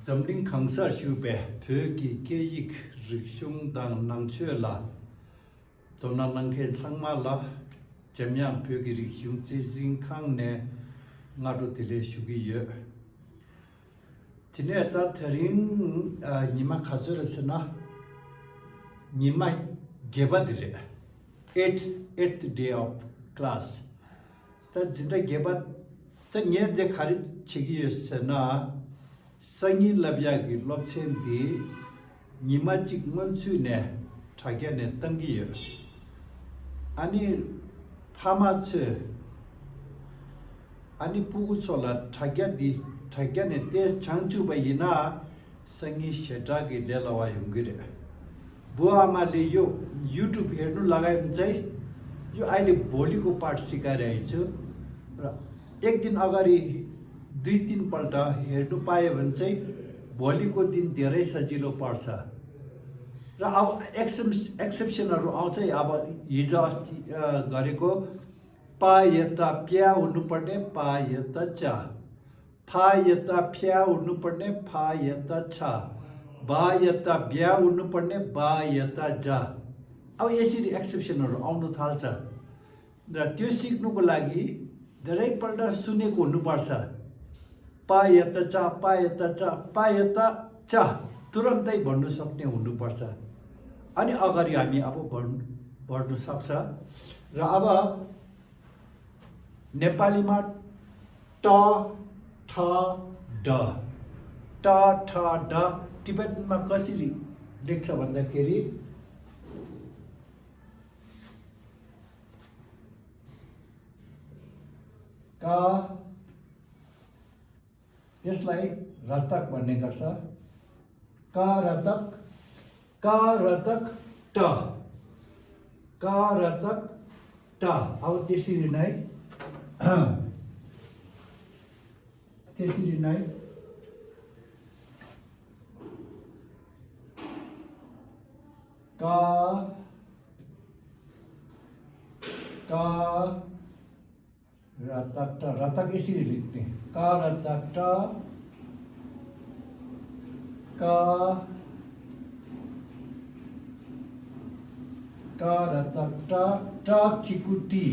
Zamling Kangsa Shube, Pöki Keyik Rikshung Dang Nangchuela, Tonananghe Sangmala, Jamyang Pöki Rikshung Zing Kang Ne, Ngadu Tile Shugi. Tineta Terin Nima Kazurasana Nima Gebadire, eighth day of class. That Zinda Gebat, the near the Kari Chigi Sangi Labiagi Lobsen di Nimachik Monsune Tagane Tangier Ani Hamatse Ani Pugusola Tagadi Tagane Des Chanchu Bayina Sangi Shetagi Delawa Yungire Buamali yo YouTube here no Lagai Jai you I Boligo part Sikara एक दिन अगाडि 2-3 पल्ट हेर्नु पाए भने चाहिँ भोलिको दिन धेरै सजिलो पर्छ र अब एक्सेप्सनहरु आउँछ अब हिजो अस्ति गरेको पा यता प्या हुनुपर्ने पा यता चा फा यता फ्या हुनुपर्ने फा यता छ बा यता ब्या हुनुपर्ने बा यता जा अब यसरी एक्सेप्सनहरु आउन थाल्छ र त्यो सिक्नुको लागि धेरै पल्ट सुनेको हुनुपर्छ पा यता चा तुरन्तै भन्नु सक्ने हुनुपर्छ अनि अगाडि हामी अब बढ्नु सक्छ र अब नेपालीमा ट ठ ड टिबेटनमा कसरी लेख्छ भन्दाखेरि का यसलाई रतक भन्ने गर्छ का रतक ट अब त्यसरी नै का रतक यसरी लेख्ने का रतक ट खिकुटी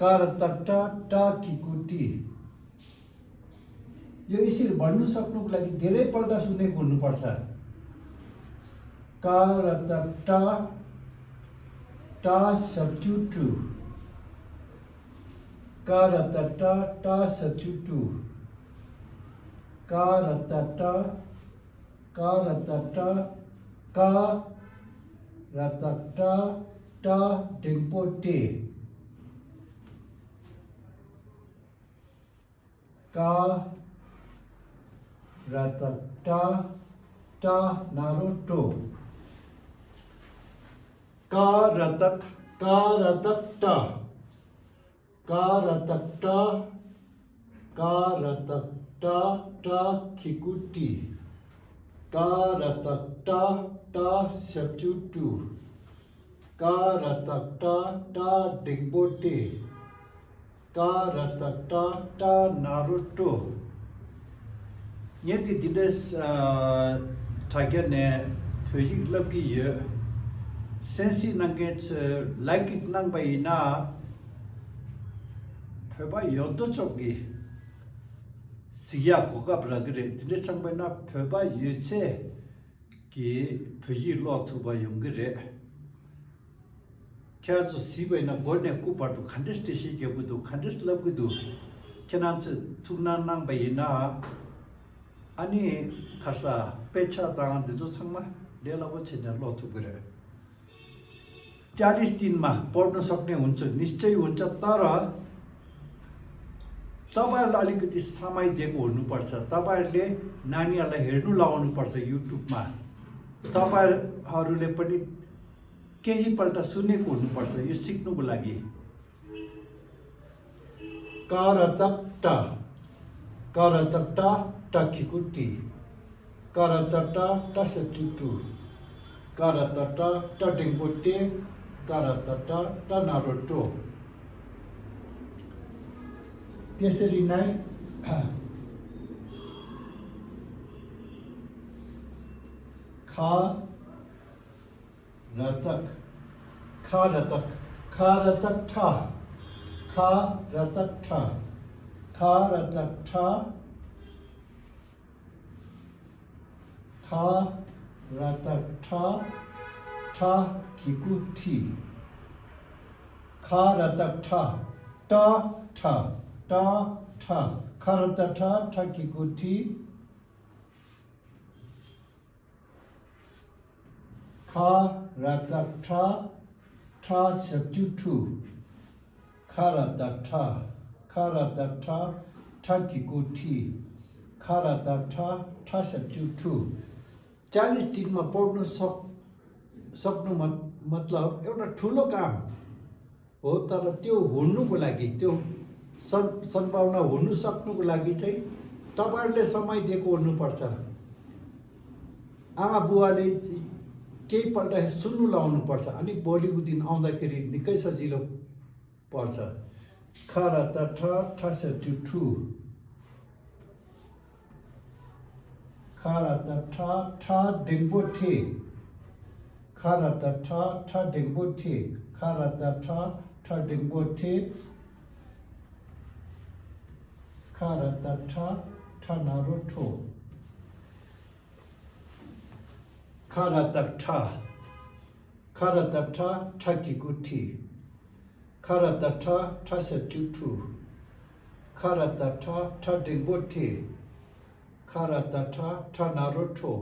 का रतक ट खिकुटी यो यसरी भन्नु सक्नुको लागि धेरै पल्ट सुनेको हुनुपर्छ का रतक ट सब्जुटु का रतक ट सब्जुटु का रतक ट डिंपोटे का रतक ट नारुतो का रतक ट खिकुटी का रतक ट सब्जुटु का रतक ट डिंपोटे का रतक ट नारुतो यदि दिनेश ठगने फुजिक लबकी ये sensi nangget like it nang bai na pheba yodo chokgi siya ko ka bragre tinde sang bai na pheba yese ki pheji lo thu ba yongre kya zo si bai na borne ku par du khandes te shi ke bu du khandes lab gu du kenan se thuna nang bai na ani khasa pecha dang de zo changma lela bo chena lo thu gre 40 दिनमा पढ्न सक्ने हुन्छ निश्चय हुन्छ तर तपाईहरुले अलिकति समय दिएको हुनुपर्छ तपाईहरुले नानीहरुलाई हेर्नु लगाउनु पर्छ युट्युबमा तपाईहरुले पनि केही पल्ट सुनेको हुनुपर्छ यो सिक्नुको लागि करतक टखिकुटी करतक टसटुटु करतक टडिंगबुटे करतक नारुतो त्यसरी नै खा रतक खा रतक खा रतक ठा खा रतक ठा खा रतक ठा खा रतक ठा ठा खिकु ठी खा रतक ठा टा ठा टा ठा खा रतक ठा ठा खिकु ठी खा रतक ठा ठा सब्जू ठू खा रतक ठा ठा खिकु ठी खा रतक ठा सब्जू ठू 40 दिनमा पढ्नु सक्नु मतलब एउटा ठुलो काम हो तर त्यो हुनुको लागि त्यो सम्भावना हुनु सक्नुको लागि चाहिँ तपाईहरुले समय दिएको हुनुपर्छ आमा बुवाले केही पल्ट सुन्नु लाउनु पर्छ अनि भोलिको दिन आउँदाखेरि निकै सजिलो पर्छ खरा त ठा सब्जु ठु खरा त ठा डेङ्गो ठे खरा त ठा डेङ्गो ठे खरा त ठा डेङ्गो ठे खरा त ठा नारो ठो खरा त ठा किकु ठी खरा त ठा सब्जु ठु खरा त ठा डेङ्गो ठे खरा त ठा नारो ठो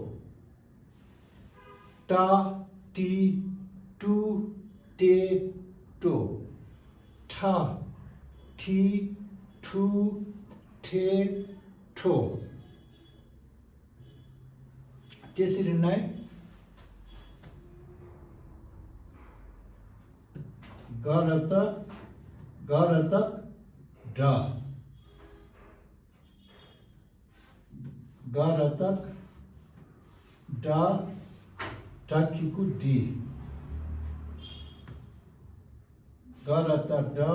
टा टी टू टे टो ठा ठी ठू ठे ठो त्यसरी नै गरत ड गरतक ड टकिकु डी गरत ड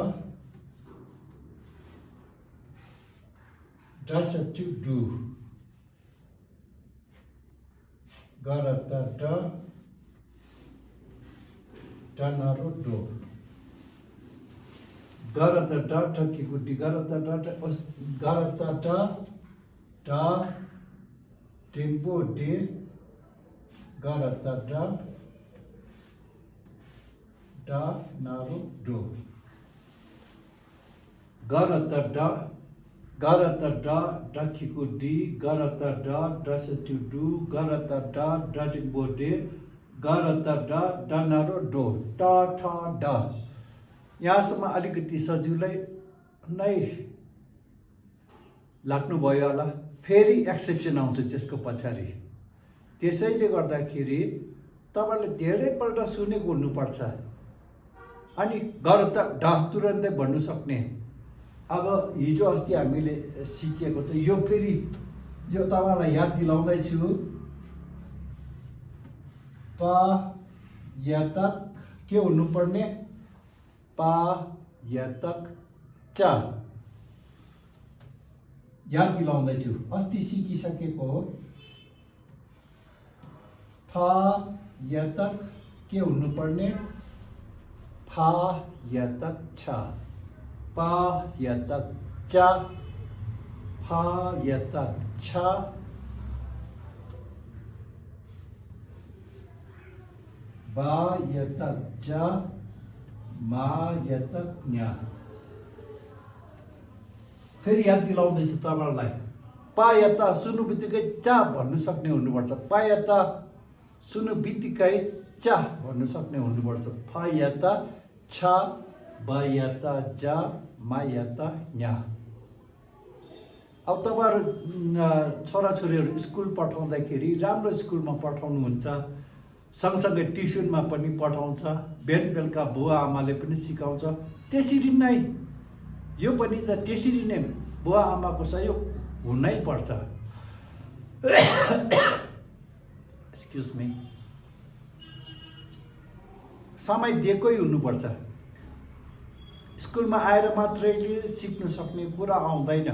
डसचु डु गरत ड डनारो डो गरत ड टकिकु डी गरत ड टेम्पो डे गरत ड नारो डो गरत ड डखिकु डी गरत ड डसचु डु गरत ड टेम्पो डे गरत ड नारो डो ट ठ ड यहाँसम्म अलिकति सजिलै नै लाग्नुभयो होला फेरि एक्सेप्सन आउँछ त्यसको पछाडि त्यसैले गर्दाखेरि तपाईले धेरै पल्ट सुनेको हुनुपर्छ अनि गर त ढ तुरन्तै भन्नु सक्ने अब हिजो अस्ति हामीले सिकेको चाहिँ यो फेरि यो तपाईलाई याद दिलाउँदै छु प यतक के हुनुपर्ने प यतक च याद दिलाउँदैछु अस्ति सिकिसकेको हो फ यतक के हुनुपर्ने फ यतक छ प यतक च फ यतक छ ब यतक ज म यतक ञ फेरि याद दिलाउँदैछु तपाईहरुलाई पायता सुन्नु बित्तिकै चा भन्नु सक्ने हुनुपर्छ पायता सुन्नु बित्तिकै चा भन्नु सक्ने हुनुपर्छ फायता छ बायता ज मायता ञ अब तपाईहरु छोराछोरीहरु स्कुल पठाउँदाखेरि राम्रो स्कुलमा पठाउनुहुन्छ सँगसँगै ट्युसनमा पनि पठाउँछ बिहान बेलुका बुवा आमाले पनि सिकाउँछ त्यसरी नै यो पनि त त्यसरी नै बुवा आमाको सहयोग हुनै पर्छ एक्सक्युज मी समय दिएकै हुनुपर्छ स्कुलमा आएर मात्रैले सिक्न सक्ने कुरा आउँदैन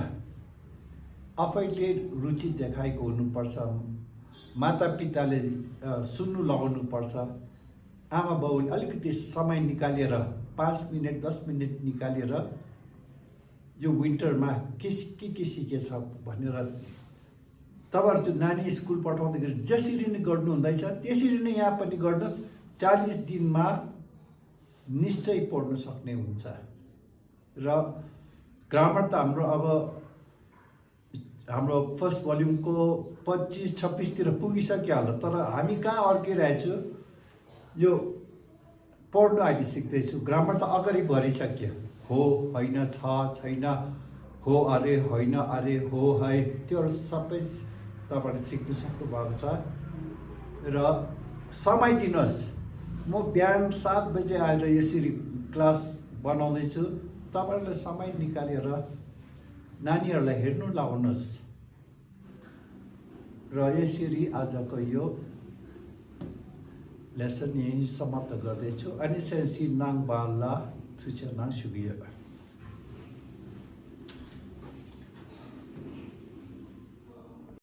आफैले रुचि देखाएको हुनुपर्छ मातापिताले सुन्नु लगाउनु पर्छ। आमा बाउले अलिकति समय निकालेर 5 मिनट 10 मिनट निकालेर यो विन्टरमा के सिकेछ भनेर तपाईँहरू त्यो नानी स्कुल पठाउँदाखेरि जसरी नै गर्नु हुँदैछ त्यसरी नै यहाँ पनि गर्नुहोस्। 40 दिनमा निश्चय पढ्न सक्ने हुन्छ। र ग्रामर त हाम्रो फर्स्ट भोल्युमको 25-26 तिर पुगिसक्यो होला, तर हामी कहाँ अड्किरहेछु, यो पढ्नु अहिले सिक्दैछु। ग्रामर त अगाडि बढिसक्यो। हो होइन, छ छैन, हो अरे होइन अरे, हो है, त्योहरू सबै तपाईँहरूले सिक्नु सक्नु भएको छ। र समय दिनुहोस्। म बिहान 7 बजे आएर यसरी क्लास बनाउँदैछु। तपाईँहरूले समय निकालेर नानीहरूलाई हेर्नु लगाउनुहोस्। र यसरी आजको यो लेसन यही समाप्त गर्दैछु। अनि सेन्सी नाङ बाला थुचेनाङ सुगियो।